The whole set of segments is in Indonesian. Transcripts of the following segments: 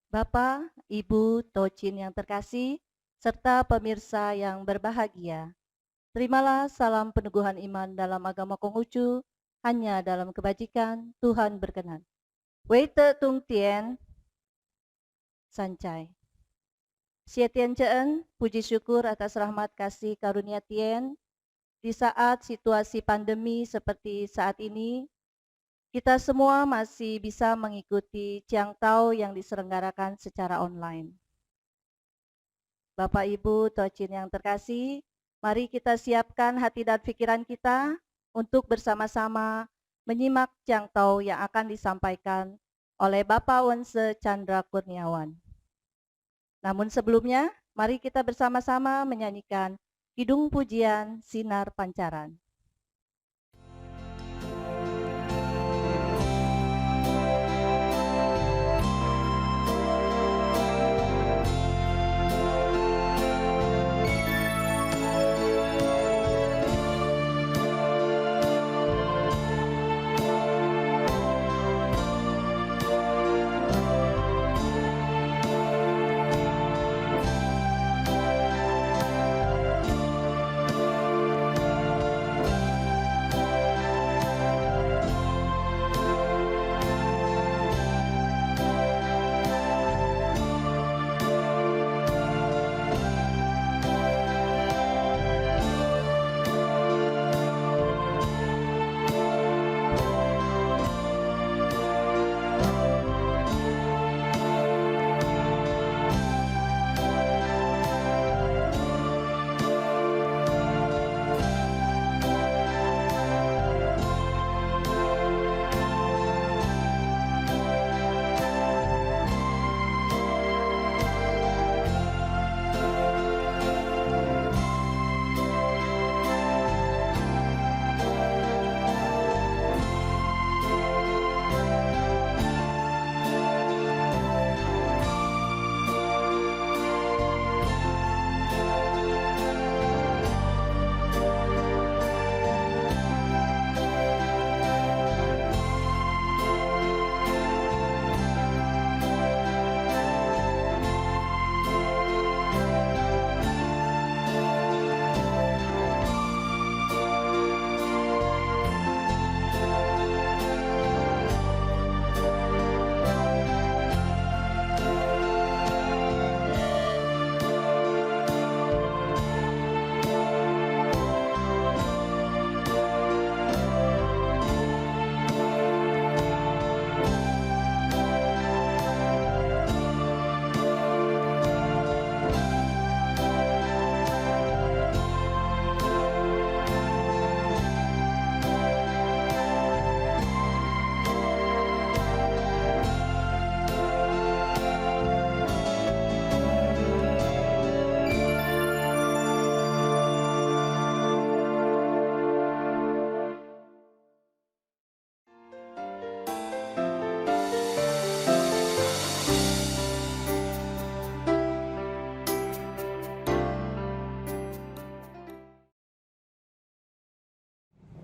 Bapak, Ibu, Tocin yang terkasih, serta pemirsa yang berbahagia, terimalah salam peneguhan iman dalam agama Konghucu, hanya dalam kebajikan Tuhan berkenan. Wei Te Tung Tien, Sancai. Xie Tian Ceen, puji syukur atas rahmat kasih karunia Tien, di saat situasi pandemi seperti saat ini, kita semua masih bisa mengikuti Ciang Tao yang diselenggarakan secara online. Bapak Ibu Tocin yang terkasih, mari kita siapkan hati dan pikiran kita untuk bersama-sama menyimak Ciang Tao yang akan disampaikan oleh Bapak Wense Chandra Kurniawan. Namun sebelumnya, mari kita bersama-sama menyanyikan Kidung Pujian Sinar Pancaran.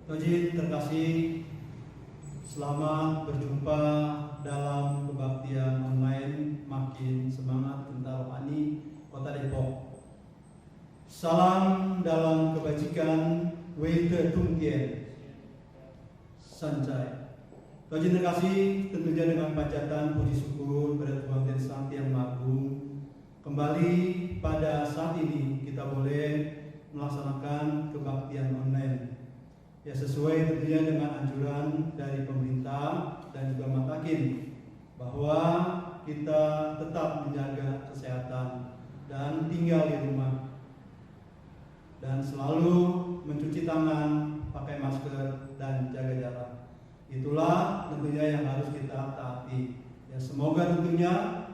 Tocin terkasih, selamat berjumpa dalam kebaktian online Makin Semangat Tentara Rohani Kota Depok. Salam dalam kebajikan, Wei Te Tung Tien, Sancai. Tocin terkasih, tentunya dengan panjatan puji syukur pada Tuhan dan Sang Yang Maha Agung, kembali pada saat ini kita boleh melaksanakan kebaktian online. Ya, sesuai tentunya dengan anjuran dari pemerintah dan juga Matakin bahwa kita tetap menjaga kesehatan dan tinggal di rumah dan selalu mencuci tangan, pakai masker dan jaga jarak. Itulah tentunya yang harus kita taati. Ya, semoga tentunya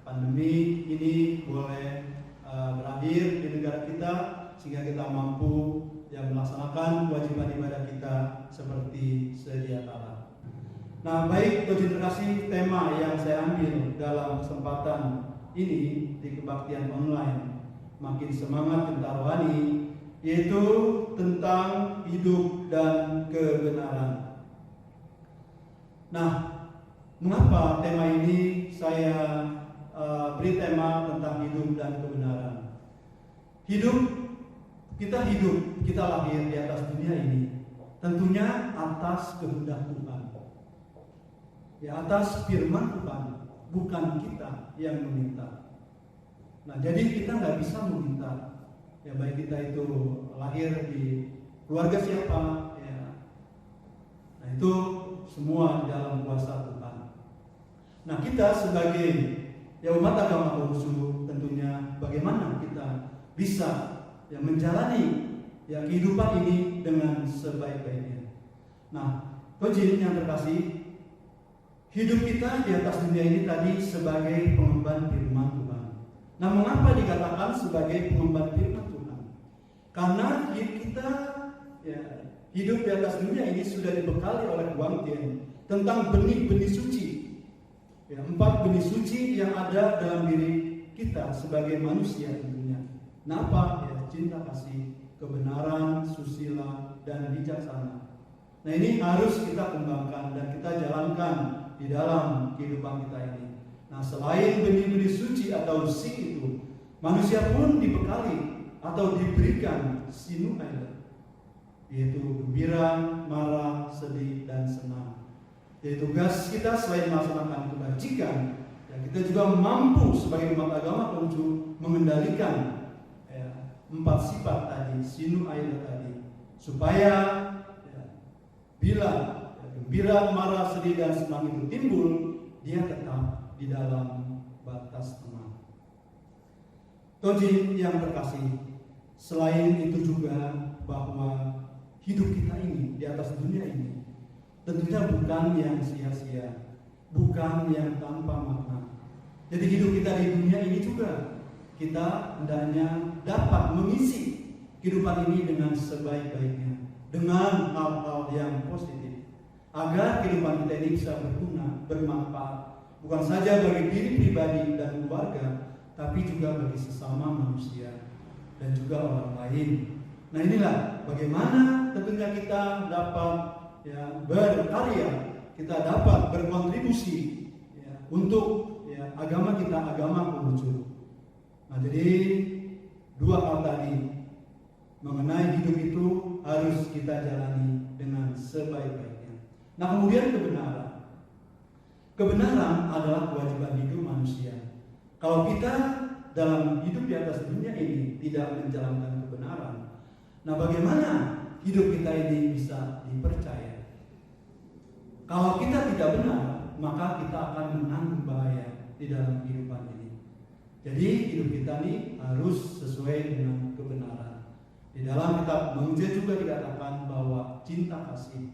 pandemi ini boleh berakhir di negara kita sehingga kita mampu melaksanakan kewajiban ibadah kita seperti sedia kala. Nah, baik Tocin terkasih, tema yang saya ambil dalam kesempatan ini di kebaktian online Makin Semangat Tentara Rohani, yaitu tentang hidup dan kebenaran. Nah, mengapa tema ini saya beri tema tentang hidup dan kebenaran. Kita lahir di atas dunia ini tentunya atas kehendak Tuhan. Ya, atas firman Tuhan, bukan kita yang meminta. Nah, jadi kita nggak bisa meminta. Ya, baik kita itu lahir di keluarga siapa, ya. Nah, itu semua dalam kuasa Tuhan. Nah, kita sebagai umat agama khusus tentunya bagaimana kita bisa menjalani kehidupan ini dengan sebaik-baiknya. Nah, Tojin yang terkasih, hidup kita di atas dunia ini tadi sebagai pengemban firman Tuhan. Nah, mengapa dikatakan sebagai pengemban firman Tuhan? Karena kita hidup di atas dunia ini sudah dibekali oleh Tuhan tentang benih-benih suci. 4 benih suci yang ada dalam diri kita sebagai manusia tentunya. Nah, apa? Cinta kasih, kebenaran, susila, dan bijaksana. Nah, ini harus kita kembangkan dan kita jalankan di dalam kehidupan kita ini. Nah, selain benih-benih suci atau si itu, manusia pun dibekali atau diberikan sinuaila, yaitu gembira, marah, sedih, dan senang. Jadi tugas kita selain melaksanakan kebajikan, kita juga mampu sebagai umat agama untuk mengendalikan 4 sifat tadi, sinuaila tadi, supaya bila gembira, marah, sedih, dan senang itu timbul, dia tetap di dalam batas tengah. Tojin yang terkasih, selain itu juga bahwa hidup kita ini di atas dunia ini tentunya bukan yang sia-sia, bukan yang tanpa makna. Jadi hidup kita di dunia ini juga kita hendaknya dapat mengisi kehidupan ini dengan sebaik-baiknya, dengan hal-hal yang positif, agar kehidupan kita ini bisa berguna, bermanfaat, bukan saja bagi diri pribadi dan keluarga, tapi juga bagi sesama manusia dan juga orang lain. Nah, inilah bagaimana tentunya kita dapat berkarya, kita dapat berkontribusi untuk agama kita, agama khusus. Nah, jadi 2 hal tadi mengenai hidup itu harus kita jalani dengan sebaik-baiknya. Nah, kemudian kebenaran. Kebenaran adalah kewajiban hidup manusia. Kalau kita dalam hidup di atas dunia ini tidak menjalankan kebenaran, nah bagaimana hidup kita ini bisa dipercaya? Kalau kita tidak benar, maka kita akan menanggung bahaya di dalam kehidupan ini. Jadi hidup kita ini harus sesuai dengan kebenaran. Di dalam kitab Mengja juga dikatakan bahwa cinta kasih,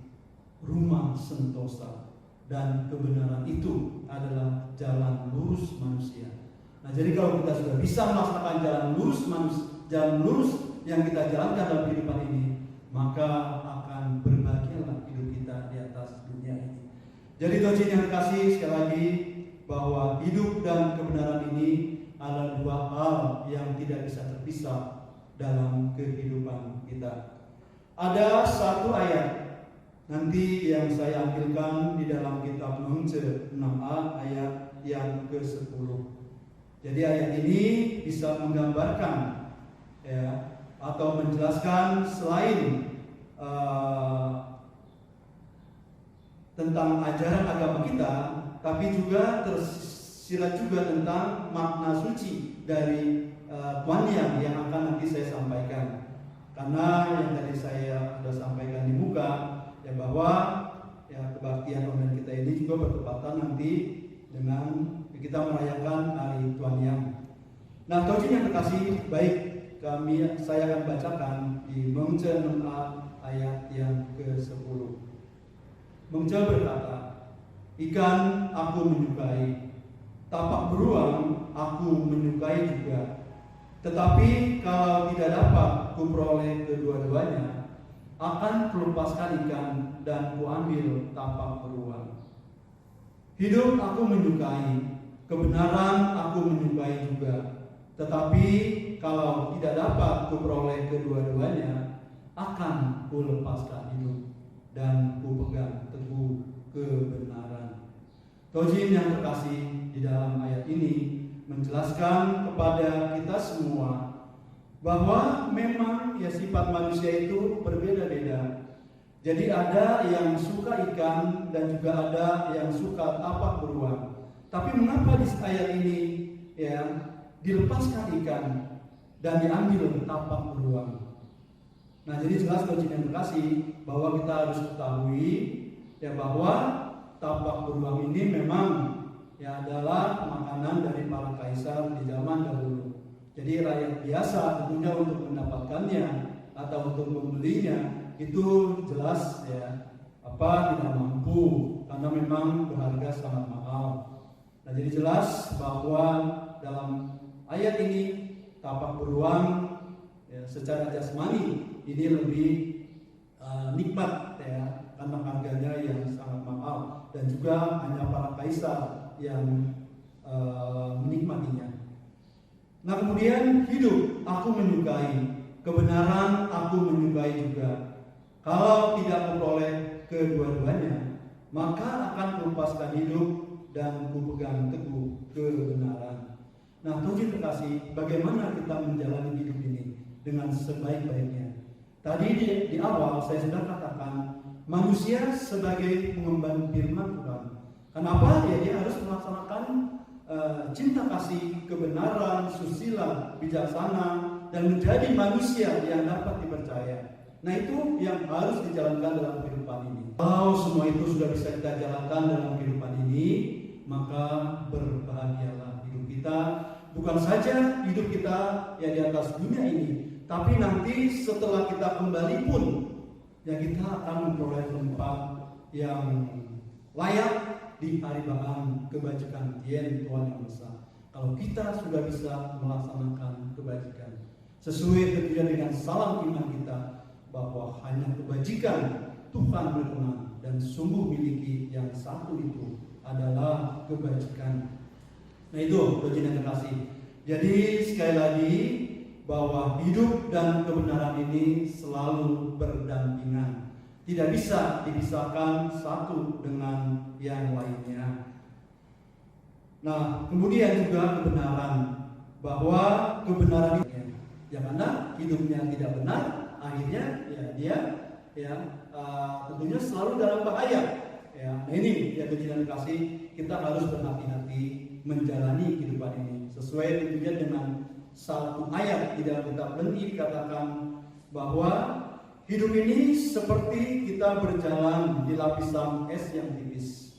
rumah sentosa, dan kebenaran itu adalah jalan lurus manusia. Nah, jadi kalau kita sudah bisa melaksanakan jalan lurus yang kita jalankan dalam kehidupan ini, maka akan berbahagialah hidup kita di atas dunia ini. Jadi Tojin yang dikasih, sekali lagi bahwa hidup dan kebenaran ini adalah 2 hal yang tidak bisa terpisah dalam kehidupan kita. Ada 1 ayat nanti yang saya ambilkan di dalam kitab Mengja 6a ayat yang ke-10. Jadi ayat ini bisa menggambarkan atau menjelaskan selain tentang ajaran agama kita, tapi juga tersirat juga tentang makna suci dari Tuhan yang akan nanti saya sampaikan. Karena yang tadi saya sudah sampaikan di muka, bahwa kebaktian online kita ini juga bertepatan nanti dengan kita merayakan hari Tuhan Yang. Nah, Tojin yang terkasih, baik saya akan bacakan di Mengja 6a ayat yang ke-10. Mengja berkata, ikan aku menyukai, tapak beruang aku menyukai juga. Tetapi kalau tidak dapat kuperoleh kedua-duanya, akan kulepaskan ikan dan kuambil tapak beruang. Hidup aku menyukai, kebenaran aku menyukai juga. Tetapi kalau tidak dapat kuperoleh kedua-duanya, akan kulepaskan hidup dan kupegang teguh kebenaran. Tojin yang terkasih, di dalam ayat ini menjelaskan kepada kita semua bahwa memang ya sifat manusia itu berbeda-beda. Jadi ada yang suka ikan dan juga ada yang suka tapak beruang. Tapi mengapa di ayat ini ya dilepaskan ikan dan diambil tapak beruang? Nah, jadi jelas Tuhan yang terkasih bahwa kita harus ketahui ya bahwa tapak beruang ini memang ya adalah makanan dari para kaisar di zaman dahulu. Jadi rakyat biasa tentunya untuk mendapatkannya atau untuk membelinya itu jelas ya tidak mampu karena memang berharga sangat mahal. Nah, jadi jelas bahwa dalam ayat ini tapak beruang ya, secara jasmani ini lebih nikmat ya karena harganya yang sangat mahal dan juga hanya para kaisar yang menikmatinya. Nah, kemudian hidup aku menyukai, kebenaran aku menyukai juga. Kalau tidak memperoleh kedua-duanya, maka akan melepaskan hidup dan kupegang teguh kebenaran. Nah, Tuhan terkasih, bagaimana kita menjalani hidup ini dengan sebaik-baiknya? Tadi di awal saya sudah katakan manusia sebagai pengemban firman Tuhan. Kenapa? Ya dia harus melaksanakan cinta kasih, kebenaran, susila, bijaksana, dan menjadi manusia yang dapat dipercaya. Nah, itu yang harus dijalankan dalam kehidupan ini. Kalau semua itu sudah bisa kita jalankan dalam kehidupan ini, maka berbahagialah hidup kita. Bukan saja hidup kita ya di atas dunia ini, tapi nanti setelah kita kembali pun ya kita akan memperoleh tempat yang layak di haribahan kebajikan Tuhan yang besar. Kalau kita sudah bisa melaksanakan kebajikan sesuai tentunya dengan salam iman kita bahwa hanya kebajikan Tuhan berkenan dan sungguh miliki yang satu itu adalah kebajikan. Nah, itu Tuhan yang terkasih. Jadi sekali lagi bahwa hidup dan kebenaran ini selalu berdampingan. Tidak bisa dipisahkan satu dengan yang lainnya. Nah, kemudian juga kebenaran, bahwa kebenaran ini ya karena hidupnya tidak benar, akhirnya ya dia tentunya selalu dalam bahaya. Ya, nah ini ya Tuhan kasih, kita harus berhati-hati menjalani kehidupan ini sesuai tentunya dengan satu ayat di dalam kitab Lengi dikatakan bahwa hidup ini seperti kita berjalan di lapisan es yang tipis.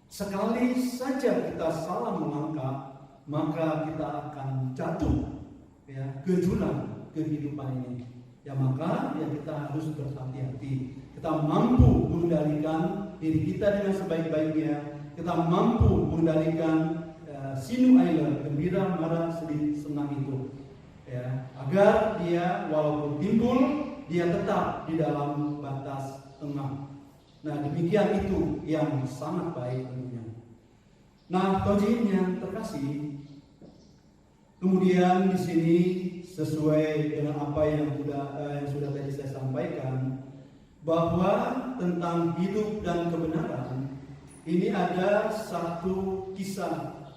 Sekali saja kita salah melangkah, maka kita akan jatuh ya ke jurang kehidupan ini. Ya maka ya kita harus berhati-hati. Kita mampu mengendalikan diri kita dengan sebaik-baiknya. Kita mampu mengendalikan sinu aila, gembira, marah, sedih, senang itu. Ya, agar dia walaupun timbul, dia tetap di dalam batas tengah. Nah, demikian itu yang sangat baik tentunya. Nah, Tuhan yang terkasih, kemudian di sini sesuai dengan apa yang sudah tadi saya sampaikan, bahwa tentang hidup dan kebenaran ini ada satu kisah,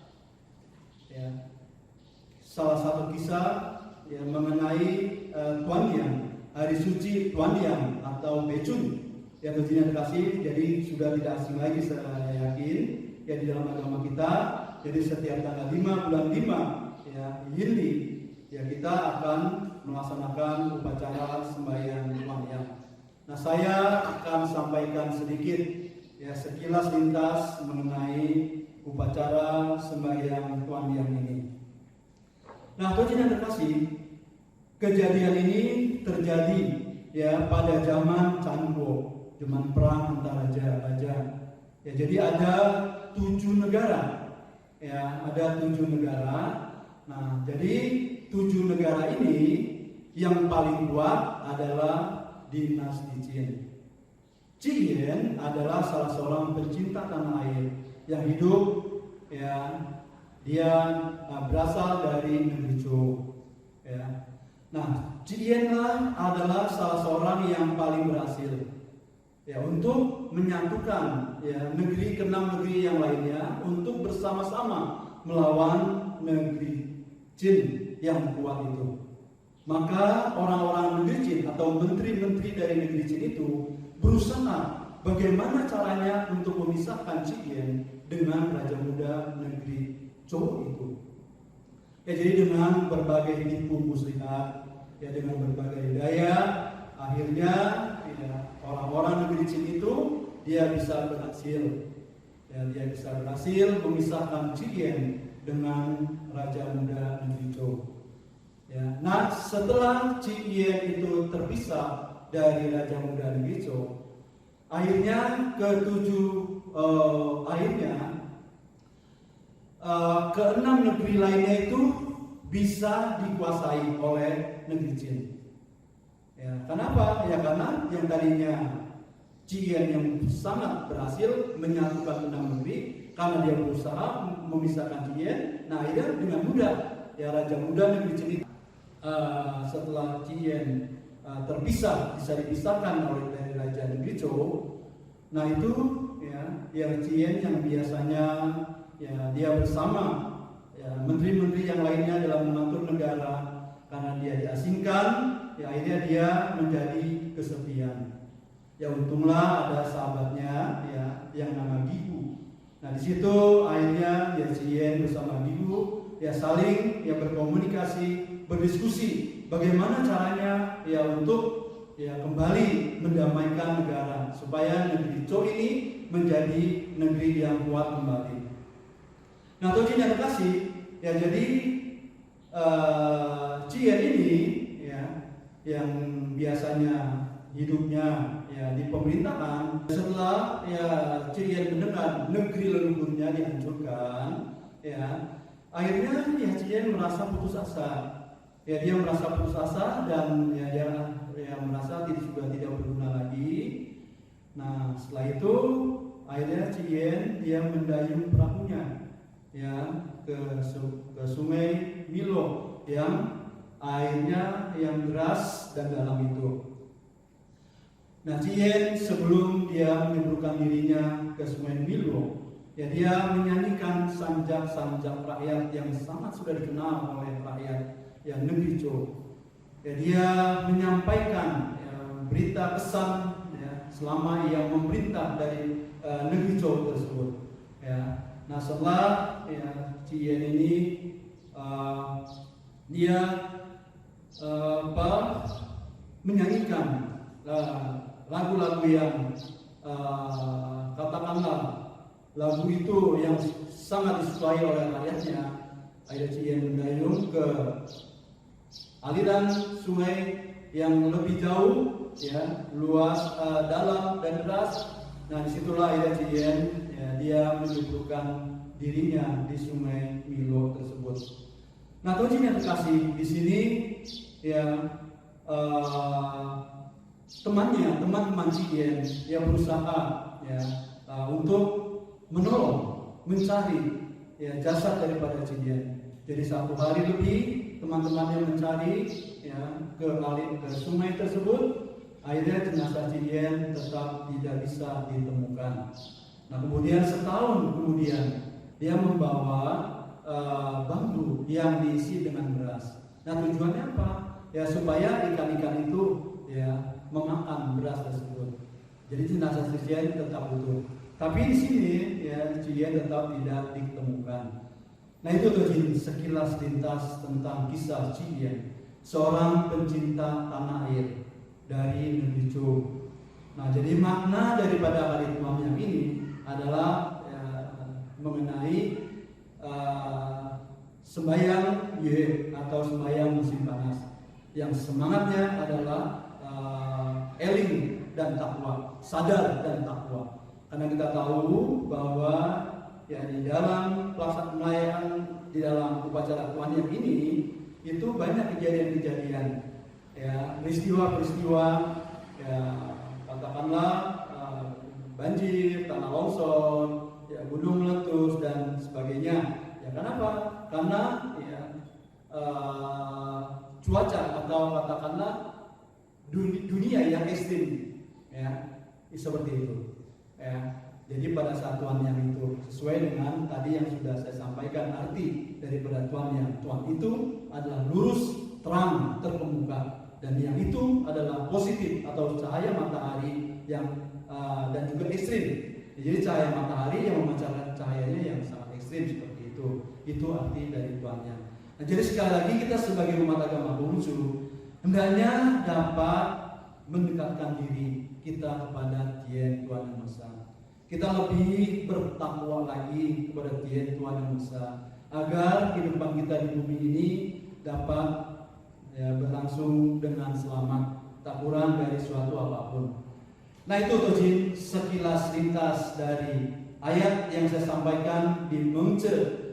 ya, salah satu kisah yang mengenai Tuan Yang, hari suci Tuan Yang atau Becun. Ya Tuhan yang terkasih, jadi sudah tidak asing lagi saya yakin ya di dalam agama kita. Jadi setiap tanggal 5 bulan 5 ya Yili ya kita akan melaksanakan upacara sembahyang Tuan Yang. Nah, saya akan sampaikan sedikit ya sekilas lintas mengenai upacara sembahyang Tuan Yang ini. Nah, Tuhan yang terkasih, kejadian ini terjadi ya pada zaman Canggu, zaman perang antara raja-raja. Ya, jadi ada 7 negara. Ya, ada 7 negara. Nah, jadi 7 negara ini yang paling kuat adalah dinasti Qin. Qin adalah salah seorang pencinta tanah air yang hidup ya dia berasal dari negeri Zhou. Ya. Nah, Qin adalah salah seorang yang paling berhasil ya untuk menyatukan ya negeri ke-6 negeri yang lainnya untuk bersama-sama melawan negeri jin yang kuat itu. Maka orang-orang negeri jin atau menteri-menteri dari negeri jin itu berusaha bagaimana caranya untuk memisahkan Cien dengan Raja Muda negeri Zhou itu. Ya, jadi dengan berbagai tipu muslihat, ya dengan berbagai daya, akhirnya ya, orang-orang negeri Jin itu dia bisa berhasil memisahkan Cien dengan Raja Muda negeri Zhou. Ya, nah setelah Cien itu terpisah dari Raja Muda negeri Zhou, akhirnya keenam negeri lainnya itu bisa dikuasai oleh negeri Jin. Ya, kenapa? Ya karena yang tadinya Cien yang sangat berhasil menyatukan 6 negeri, karena dia berusaha memisahkan Cien. Nah, akhirnya dengan mudah ya Raja Muda negeri Jin setelah Cien terpisah, bisa dipisahkan oleh dari Raja negeri Zhou. Nah itu ya Cien yang biasanya ya dia bersama ya menteri-menteri yang lainnya dalam mengatur negara, karena dia diasingkan, ya akhirnya dia menjadi kesepian. Ya untunglah ada sahabatnya ya yang nama Gigu. Nah di situ akhirnya ya Cien bersama Gigu ya saling ya berkomunikasi, berdiskusi bagaimana caranya ya untuk ya kembali mendamaikan negara supaya negeri Zhou ini menjadi negeri yang kuat kembali. Nah, Tuhan yang kasih, ya jadi Cien ini ya yang biasanya hidupnya ya di pemerintahan, setelah ya Cien mendengar negeri leluhurnya dihancurkan, ya akhirnya ya Cien merasa putus asa. Ya dia merasa putus asa dan ya dia merasa sudah tidak berguna lagi. Nah setelah itu akhirnya Cien dia mendayung perahunya ya ke sungai Milo yang airnya yang deras dan dalam itu. Nah Cien sebelum dia menyeberangkan dirinya ke sungai Milo, ya dia menyanyikan sanjak-sanjak rakyat yang sangat sudah dikenal oleh rakyat yang negeri Zhou. Ya, dia menyampaikan ya, berita pesan ya, selama ia memerintah dari negeri Zhou tersebut. Ya. Nah setelah ya, Cien ini dia menyanyikan lagu-lagu yang katakanlah lagu itu yang sangat disukai oleh rakyatnya. Akhirnya Cien mendayung ke aliran sungai yang lebih jauh, ya, luas, dalam dan deras. Nah disitulah akhirnya Cien ya, dia menyeberangkan dirinya di sungai Milo tersebut. Nah Tuhan yang terkasih di sini ya teman-teman Cien yang berusaha ya untuk menolong, mencari ya jasad daripada Cien. Jadi satu hari lebih teman-temannya mencari ya ke sungai tersebut. Akhirnya jenazah Cien tetap tidak bisa ditemukan. Nah kemudian setahun kemudian dia membawa bambu yang diisi dengan beras. Nah tujuannya apa? Ya supaya ikan-ikan itu ya memakan beras tersebut. Jadi jenazah Cien tetap utuh. Tapi di sini ya Cien tetap tidak ditemukan. Nah itu tuh sekilas lintas tentang kisah Cien, seorang pencinta tanah air dari negeri Zhou. Nah jadi makna daripada hari imam yang ini adalah ya, mengenai sembahyang Yue atau sembahyang musim panas, yang semangatnya adalah eling dan takwa, sadar dan takwa. Karena kita tahu bahwa ya di dalam pelaksanaan melayang di dalam upacara Tuhan yang ini itu banyak kejadian-kejadian ya peristiwa-peristiwa ya katakanlah banjir, tanah longsor, ya gunung meletus dan sebagainya. Ya kenapa? Karena ya cuaca atau katakanlah dunia yang ekstrim ya seperti itu. Ya. Jadi pada saat Tuhan yang itu sesuai dengan tadi yang sudah saya sampaikan arti daripada Tuhan yang Tuhan itu adalah lurus, terang, terkemuka, dan yang itu adalah positif atau cahaya matahari yang dan juga ekstrim. Jadi cahaya matahari yang memancarkan cahayanya yang sangat ekstrim seperti itu. Itu arti dari Tuhannya. Nah, jadi sekali lagi kita sebagai umat agama bungsu hendaknya dapat mendekatkan diri kita kepada Dian Tuhan Yang Maha Esa. Kita lebih bertakwa lagi kepada Dian Tuhan Yang Maha Esa agar kehidupan kita di bumi ini dapat berlangsung dengan selamat, tak kurang dari suatu apapun. Nah itu Tojin sekilas lintas dari ayat yang saya sampaikan di Mengce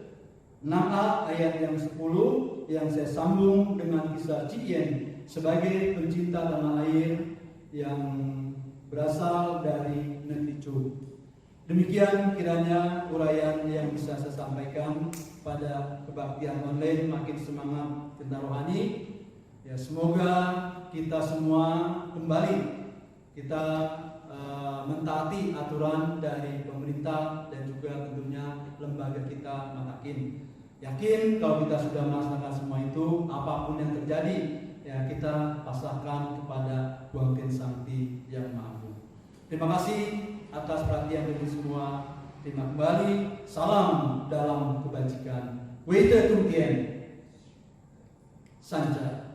6a ayat yang 10 yang saya sambung dengan kisah Cien sebagai pencinta tanah air yang berasal dari negeri Cu. Demikian kiranya uraian yang bisa saya sampaikan pada kebaktian online makin semangat tentang rohani. Ya, semoga kita semua kembali kita mentaati aturan dari pemerintah dan juga tentunya lembaga kita Matakin. Yakin kalau kita sudah melaksanakan semua itu, apapun yang terjadi, ya kita pasrahkan kepada Tuhan Sakti yang Maha Agung. Terima kasih atas perhatian dari semua. Terima kembali. Salam dalam kebajikan. Weite Tungtien Sanjay.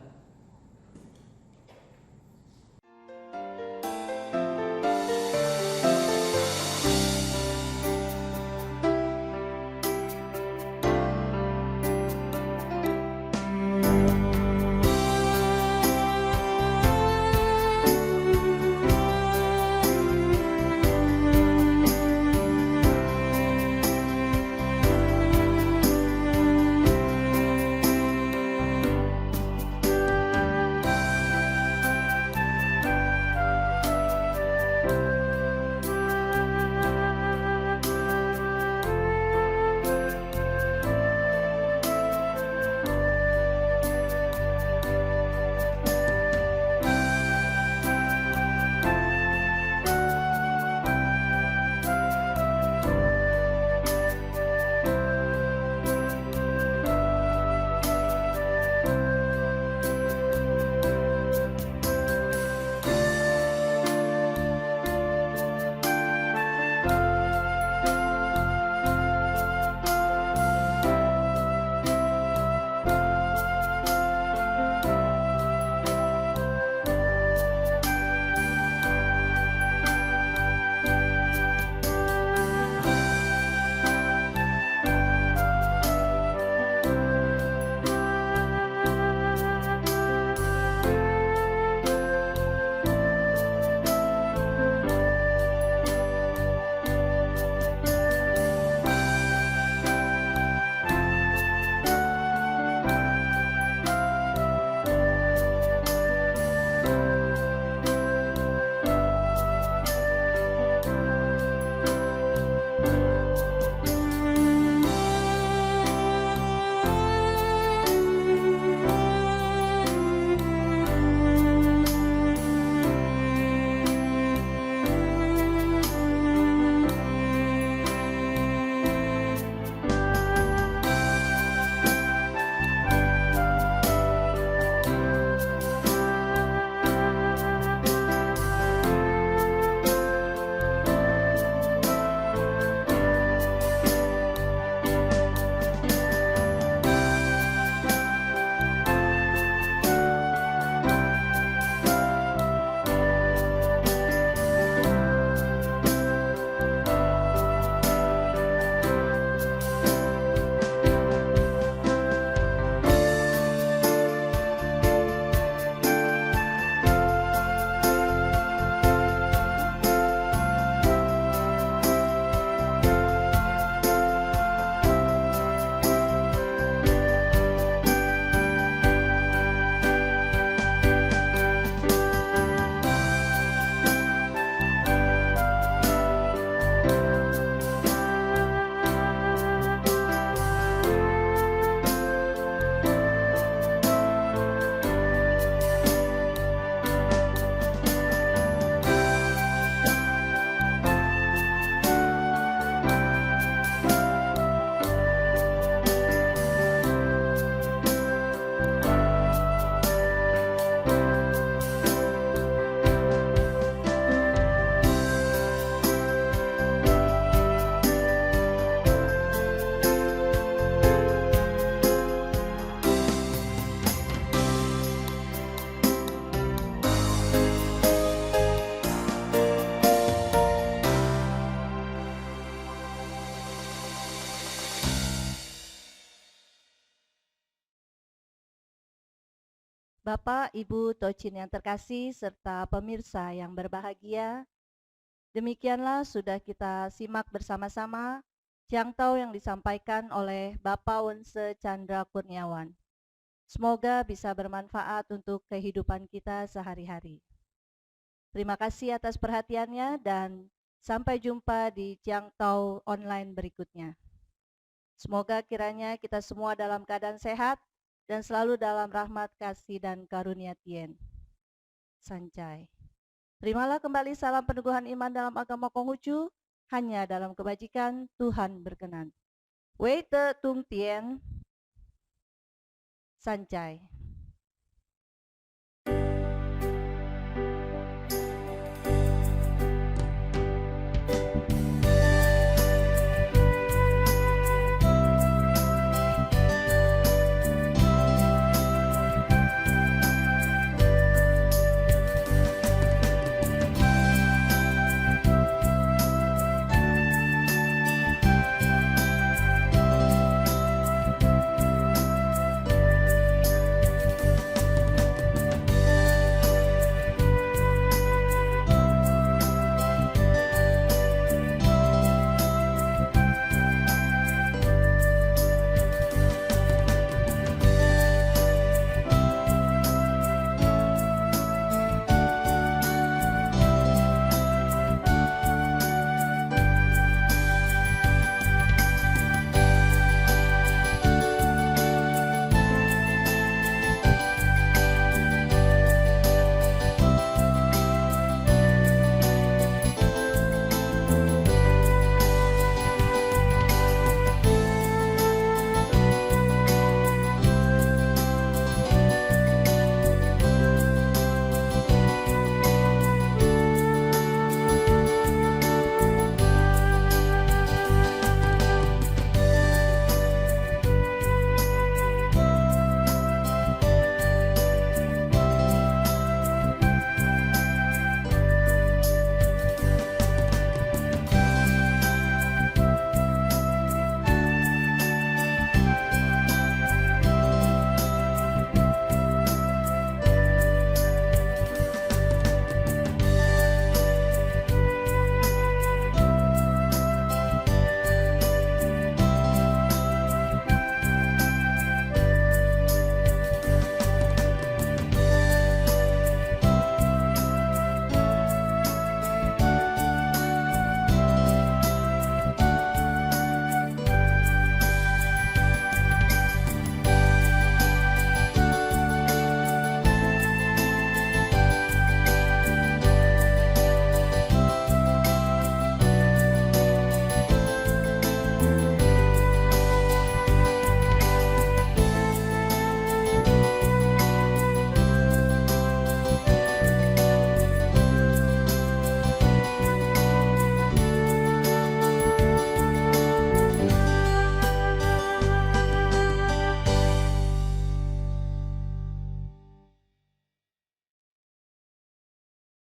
Bapak, Ibu, Tocin yang terkasih, serta pemirsa yang berbahagia, demikianlah sudah kita simak bersama-sama Ciang Tau yang disampaikan oleh Bapak Onse Chandra Kurniawan. Semoga bisa bermanfaat untuk kehidupan kita sehari-hari. Terima kasih atas perhatiannya dan sampai jumpa di Ciang Tau online berikutnya. Semoga kiranya kita semua dalam keadaan sehat dan selalu dalam rahmat, kasih, dan karunia Tien. Sancai. Terimalah kembali salam peneguhan iman dalam agama Konghucu, hanya dalam kebajikan Tuhan berkenan. Wei Te Tung Tien. Sancai.